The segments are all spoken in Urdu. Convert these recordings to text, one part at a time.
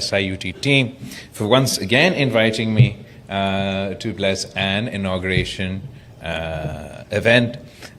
SIUT team for once again inviting me to bless an inauguration event.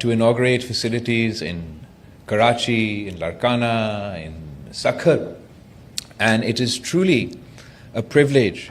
to inaugurate facilities in Karachi, in Larkana, in Sakhar. And it is truly a privilege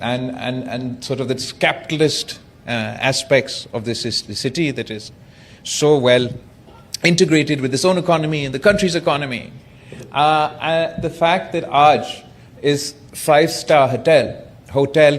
and sort of this capitalist aspects of this city that is so well integrated with its own economy and the country's economy. The fact that aaj is 5-star hotel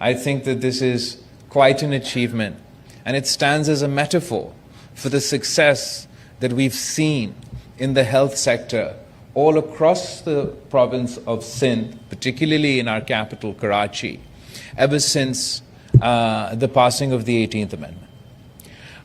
I think that this is quite an achievement, and it stands as a metaphor for the success that we've seen in the health sector all across the province of Sindh, particularly in our capital, Karachi, ever since the passing of the 18th Amendment.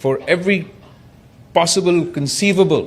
for every possible conceivable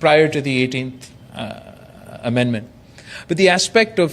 prior to the 18th amendment. But the aspect of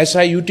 SIUT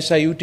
SIUT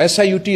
SIUT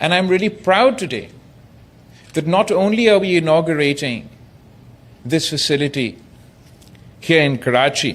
And I'm really proud today that not only are we inaugurating this facility here in Karachi,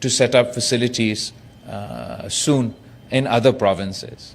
to set up facilities soon in other provinces.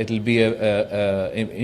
it'll be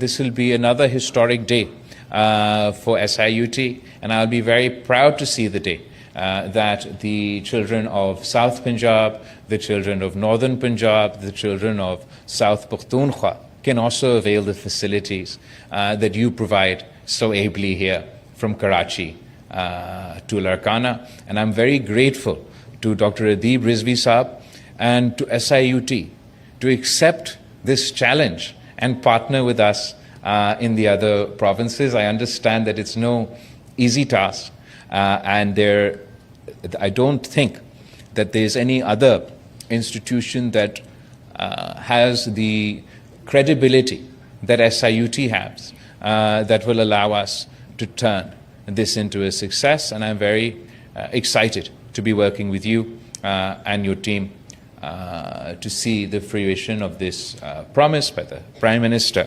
this will be another historic day for SIUT, and I'll be very proud to see the day that the children of South Punjab, the children of Northern Punjab, the children of South Pakhtunkhwa can also avail the facilities that you provide so ably here from Karachi to Larkana. And I'm very grateful to Dr. Adeeb Rizvi Saab and to SIUT to accept this challenge and partner with us in the other provinces. I understand that it's no easy task, and I don't think that there's any other institution that has the credibility that SIUT has that will allow us to turn this into a success. And I'm very excited to be working with you and your team to see the fruition of this promise by the Prime Minister.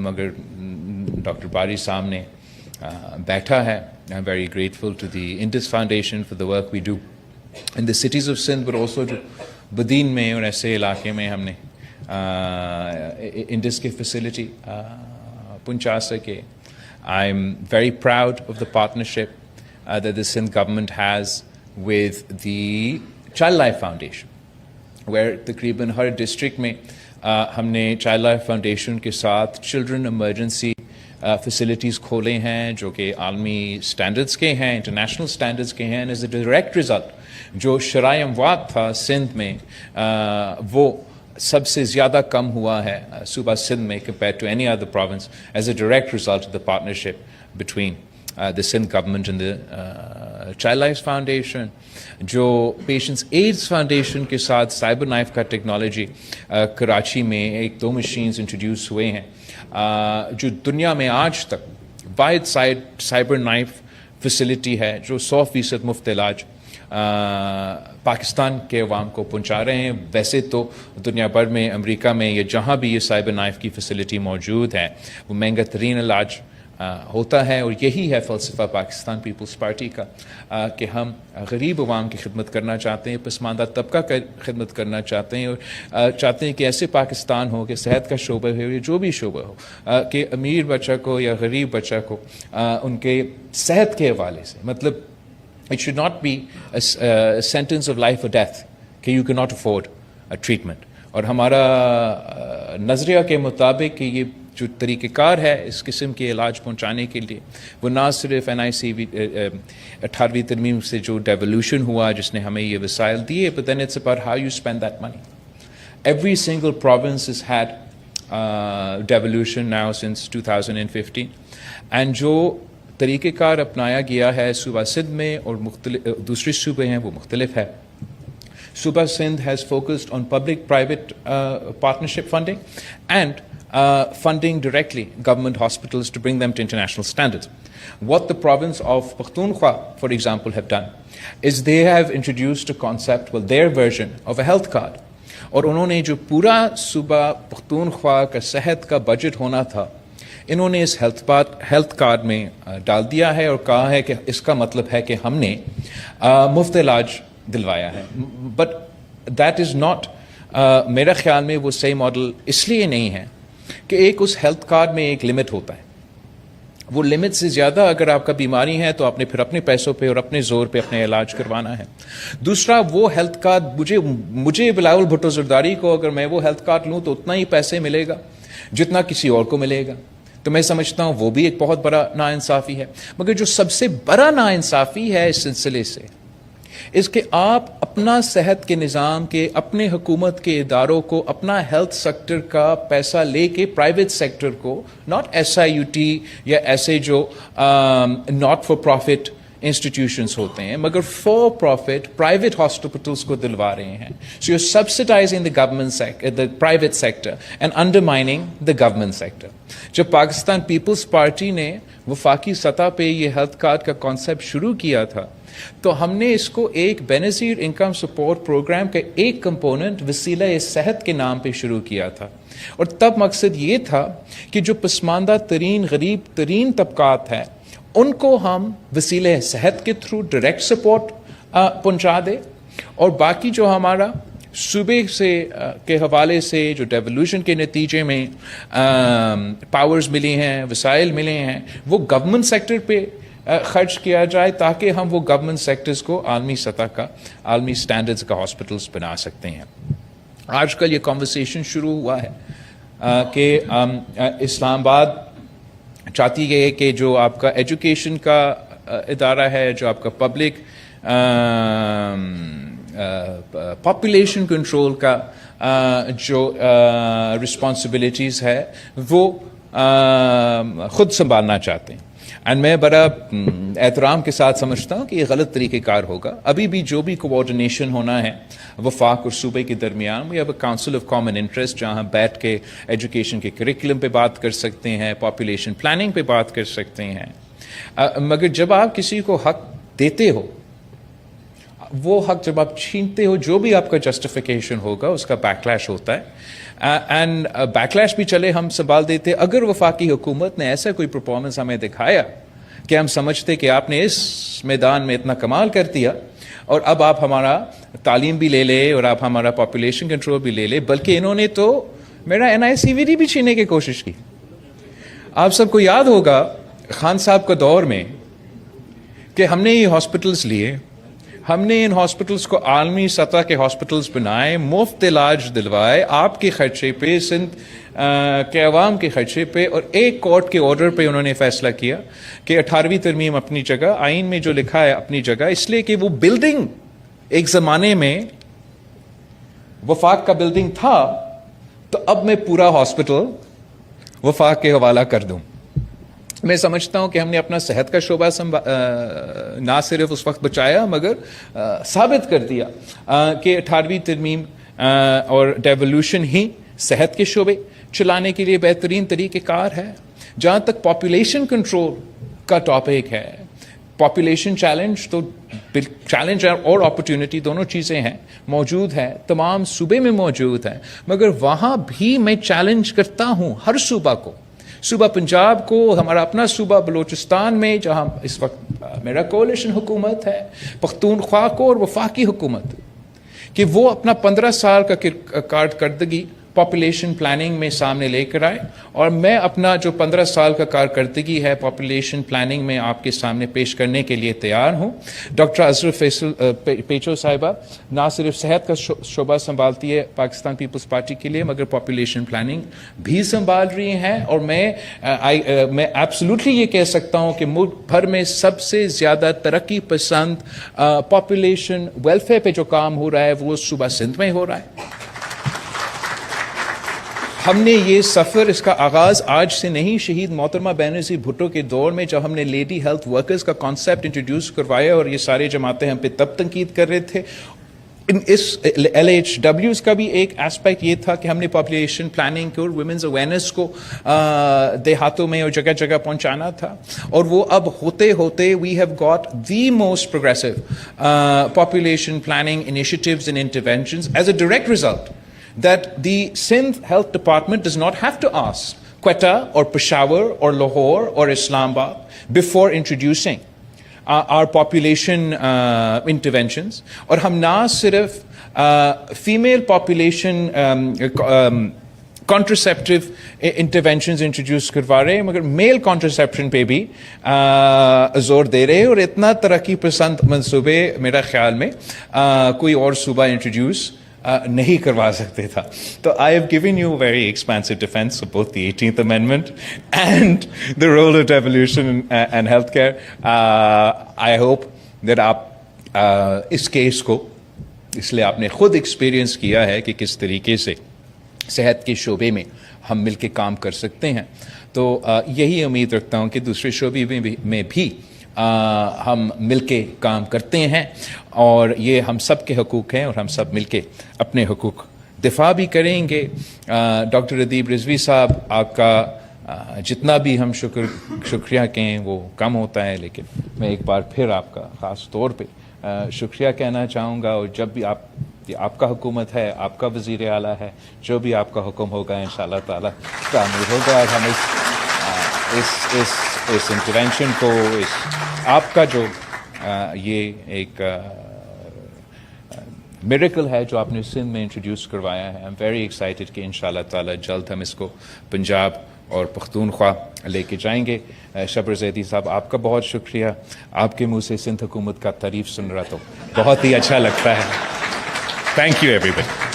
مگر ڈاکٹر باری سامنے بیٹھا ہے. I'm very grateful to the Indus Foundation for the work we do in the cities of Sindh, but also to بدین میں اور ایسے علاقے میں ہم نے انڈس کی فیسلٹی پہنچا سکے. I'm very proud of the partnership that the Sindh government has with the Child Life Foundation, where تقریباً ہر ڈسٹرکٹ میں ہم نے چائلڈ لائف فاؤنڈیشن کے ساتھ چلڈرن ایمرجنسی فیسلٹیز کھولے ہیں جو کہ عالمی سٹینڈرڈز کے ہیں, انٹرنیشنل سٹینڈرڈز کے ہیں. ایز اے ڈائریکٹ رزلٹ جو شرائع اموات تھا سندھ میں وہ سب سے زیادہ کم ہوا ہے صوبہ سندھ میں compare to any other province as a direct result of the partnership between the Sindh government and the Child Life Foundation. جو پیشنٹس ایڈز فاؤنڈیشن کے ساتھ سائبر نائف کا ٹیکنالوجی کراچی میں 1-2 مشینز انٹروڈیوس ہوئے ہیں جو دنیا میں آج تک واحد سائبر نائف فیسلٹی ہے جو 100% مفت علاج پاکستان کے عوام کو پہنچا رہے ہیں. ویسے تو دنیا بھر میں امریکہ میں یا جہاں بھی یہ سائبر نائف کی فیسلٹی موجود ہے وہ مہنگا ترین علاج ہوتا ہے, اور یہی ہے فلسفہ پاکستان پیپلز پارٹی کا کہ ہم غریب عوام کی خدمت کرنا چاہتے ہیں, پسماندہ طبقہ کا خدمت کرنا چاہتے ہیں, اور چاہتے ہیں کہ ایسے پاکستان ہو کہ صحت کا شعبہ ہو یا جو بھی شعبہ ہو کہ امیر بچہ کو یا غریب بچہ کو ان کے صحت کے حوالے سے, مطلب it should not be a sentence of life or death کہ you cannot afford a treatment. اور ہمارا نظریہ کے مطابق کہ یہ جو طریقہ کار ہے اس قسم کے علاج پہنچانے کے لیے وہ نہ صرف NICV 18ویں ترمیم سے جو ڈیولوشن ہوا جس نے ہمیں یہ وسائل دیے, but then it's about how you spend that money. Every single province has had devolution now since 2015, and جو طریقہ کار اپنایا گیا ہے صوبہ سندھ میں اور دوسرے صوبے ہیں وہ مختلف ہے. صوبہ Sindh has focused on public-private partnership funding and funding directly government hospitals to bring them to international standards. What the province of Pakhtunkhwa, for example, have done is they have introduced a concept, well, their version of a health card. اور انہوں نے جو پورا صوبہ پختونخوا کا صحت کا بجٹ ہونا تھا انہوں نے اس ہیلتھ کارڈ میں ڈال دیا ہے اور کہا ہے کہ اس کا مطلب ہے کہ ہم نے مفت علاج دلوایا ہے. بٹ دیٹ از ناٹ, میرا خیال میں وہ صحیح ماڈل اس لیے نہیں ہے کہ ایک اس ہیلتھ کارڈ میں ایک لمٹ ہوتا ہے, وہ لمٹ سے زیادہ اگر آپ کا بیماری ہے تو آپ نے پھر اپنے پیسوں پہ اور اپنے زور پہ اپنے علاج کروانا ہے. دوسرا, وہ ہیلتھ کارڈ مجھے بلاول بھٹو زرداری کو اگر میں وہ ہیلتھ کارڈ لوں تو اتنا ہی پیسے ملے گا جتنا کسی اور کو ملے گا, تو میں سمجھتا ہوں وہ بھی ایک بہت بڑا ناانصافی ہے. مگر جو سب سے بڑا ناانصافی ہے اس سلسلے سے اس کہ آپ اپنا صحت کے نظام کے اپنے حکومت کے اداروں کو اپنا ہیلتھ سیکٹر کا پیسہ لے کے پرائیویٹ سیکٹر کو, ناٹ SIUT یا ایسے جو ناٹ فار پروفٹ انسٹیٹیوشنز ہوتے ہیں مگر فار پروفٹ پرائیویٹ ہاسپٹلس کو دلوا رہے ہیں. So you subsidising the government the private sector and undermining the government sector. جب پاکستان پیپلز پارٹی نے وفاقی سطح پہ یہ ہیلتھ کارڈ کا کانسیپٹ شروع کیا تھا تو ہم نے اس کو ایک بینظیر انکم سپورٹ پروگرام کا ایک کمپوننٹ وسیلہ صحت کے نام پہ شروع کیا تھا, اور تب مقصد یہ تھا کہ جو پسماندہ ترین غریب ترین طبقات ہیں ان کو ہم وسیلہ صحت کے تھرو ڈائریکٹ سپورٹ پہنچا دیں, اور باقی جو ہمارا صوبے سے کے حوالے سے جو ڈیولوشن کے نتیجے میں پاورز ملی ہیں, وسائل ملے ہیں, وہ گورنمنٹ سیکٹر پہ خرچ کیا جائے تاکہ ہم وہ گورنمنٹ سیکٹرز کو عالمی سطح کا عالمی سٹینڈرڈز کا ہاسپٹلز بنا سکتے ہیں. آج کل یہ کنورسیشن شروع ہوا ہے کہ اسلام آباد چاہتی ہے کہ جو آپ کا ایجوکیشن کا ادارہ ہے, جو آپ کا پبلک پاپولیشن کنٹرول کا جو رسپانسبلٹیز ہے وہ خود سنبھالنا چاہتے ہیں. اینڈ میں بڑا احترام کے ساتھ سمجھتا ہوں کہ یہ غلط طریقہ کار ہوگا. ابھی بھی جو بھی کوآرڈینیشن ہونا ہے وفاق اور صوبے کے درمیان, we have a council of common interest جہاں بیٹھ کے ایجوکیشن کے کریکولم پہ بات کر سکتے ہیں, پاپولیشن پلاننگ پہ بات کر سکتے ہیں. مگر جب آپ کسی کو حق دیتے ہو وہ حق جب آپ چھینتے ہو, جو بھی آپ کا جسٹیفیکیشن ہوگا اس کا بیکلیش ہوتا ہے, اینڈ بیکلیش بھی چلے ہم سنبھال دیتے. اگر وفاقی حکومت نے ایسا کوئی پرفارمنس ہمیں دکھایا کہ ہم سمجھتے کہ آپ نے اس میدان میں اتنا کمال کر دیا اور اب آپ ہمارا تعلیم بھی لے لے اور آپ ہمارا پاپولیشن کنٹرول بھی لے لے, بلکہ انہوں نے تو میرا NICVD بھی چھیننے کی کوشش کی. آپ سب کو یاد ہوگا خان صاحب کے دور میں کہ ہم نے یہ ہاسپٹلس لیے, ہم نے ان ہاسپٹلس کو عالمی سطح کے ہاسپٹلس بنائے, مفت علاج دلوائے آپ کے خرچے پہ, سندھ کے عوام کے خرچے پہ, اور ایک کورٹ کے آرڈر پہ انہوں نے فیصلہ کیا کہ 18ویں ترمیم اپنی جگہ, آئین میں جو لکھا ہے اپنی جگہ, اس لیے کہ وہ بلڈنگ ایک زمانے میں وفاق کا بلڈنگ تھا, تو اب میں پورا ہاسپٹل وفاق کے حوالہ کر دوں. میں سمجھتا ہوں کہ ہم نے اپنا صحت کا شعبہ نہ صرف اس وقت بچایا مگر ثابت کر دیا کہ 18ویں ترمیم اور ڈیولوشن ہی صحت کے شعبے چلانے کے لیے بہترین طریقہ کار ہے. جہاں تک پاپولیشن کنٹرول کا ٹاپک ہے, پاپولیشن چیلنج تو چیلنج اور اپرچونٹی دونوں چیزیں ہیں, موجود ہے, تمام صوبے میں موجود ہے, مگر وہاں بھی میں چیلنج کرتا ہوں ہر صوبہ کو, صوبہ پنجاب کو, ہمارا اپنا صوبہ بلوچستان میں جہاں اس وقت میرا کولیشن حکومت ہے, پختونخوا کو اور وفاقی حکومت, کہ وہ اپنا 15 سال کا کارکردگی پاپولیشن پلاننگ میں سامنے لے کر آئے, اور میں اپنا جو 15 سال کا کارکردگی ہے پاپولیشن پلاننگ میں آپ کے سامنے پیش کرنے کے لیے تیار ہوں. ڈاکٹر ازر فیصل پیچو صاحبہ نہ صرف صحت کا شعبہ سنبھالتی ہے پاکستان پیپلز پارٹی کے لیے, مگر پاپولیشن پلاننگ بھی سنبھال رہی ہیں, اور میں ایبسولوٹلی یہ کہہ سکتا ہوں کہ ملک بھر میں سب سے زیادہ ترقی پسند پاپولیشن ویلفیئر پہ جو کام ہو رہا ہے وہ صوبہ سندھ میں ہو رہا ہے. ہم نے یہ سفر, اس کا آغاز آج سے نہیں, شہید محترمہ بینظیر بھٹو کے دور میں جب ہم نے لیڈی ہیلتھ ورکرز کا کانسیپٹ انٹروڈیوس کروایا, اور یہ سارے جماعتیں ہم پہ تب تنقید کر رہے تھے. اس LHWs کا بھی ایک ایسپیکٹ یہ تھا کہ ہم نے پاپولیشن پلاننگ کو اور ویمنز اویئرنیس کو دیہاتوں میں اور جگہ جگہ پہنچانا تھا, اور وہ اب ہوتے ہوتے we have got the most progressive population planning initiatives and interventions as a direct result that the Sindh Health Department does not have to ask Quetta or Peshawar or Lahore or Islamabad before introducing our population interventions. اور ہم نہ صرف female population contraceptive interventions introduce کروا رہے ہیں, مگر میل contraception پہ بھی زور دے رہے ہیں, اور اتنا ترقی پسند منصوبے میرا خیال میں کوئی اور صوبہ انٹروڈیوس نہیں کروا سکتے تھا. تو I have given you a very expansive defense of both the 18th Amendment and the role of devolution and healthcare. I hope that آپ اس کیس کو, اس لیے آپ نے خود ایکسپیرینس کیا ہے کہ کس طریقے سے صحت کے شعبے میں ہم مل کے کام کر سکتے ہیں, تو یہی امید رکھتا ہوں کہ دوسرے شعبے میں بھی ہم مل کے کام کرتے ہیں, اور یہ ہم سب کے حقوق ہیں, اور ہم سب مل کے اپنے حقوق دفاع بھی کریں گے. ڈاکٹر ادیب رضوی صاحب, آپ کا جتنا بھی ہم شکریہ کہیں وہ کم ہوتا ہے, لیکن میں ایک بار پھر آپ کا خاص طور پہ شکریہ کہنا چاہوں گا, اور جب بھی آپ کا حکومت ہے, آپ کا وزیر اعلیٰ ہے, جو بھی آپ کا حکم ہوگا انشاءاللہ تعالیٰ تعمیر ہوگا. ہم اس انٹرونشن کو, آپ کا جو یہ ایک میریکل ہے جو آپ نے سندھ میں انٹروڈیوس کروایا ہے, آئی ایم ویری ایکسائٹیڈ کہ انشاءاللہ تعالیٰ جلد ہم اس کو پنجاب اور پختونخوا لے کے جائیں گے. شبر زیدی صاحب, آپ کا بہت شکریہ, آپ کے منہ سے سندھ حکومت کا تعریف سن رہا تو بہت ہی اچھا لگتا ہے. Thank you every body.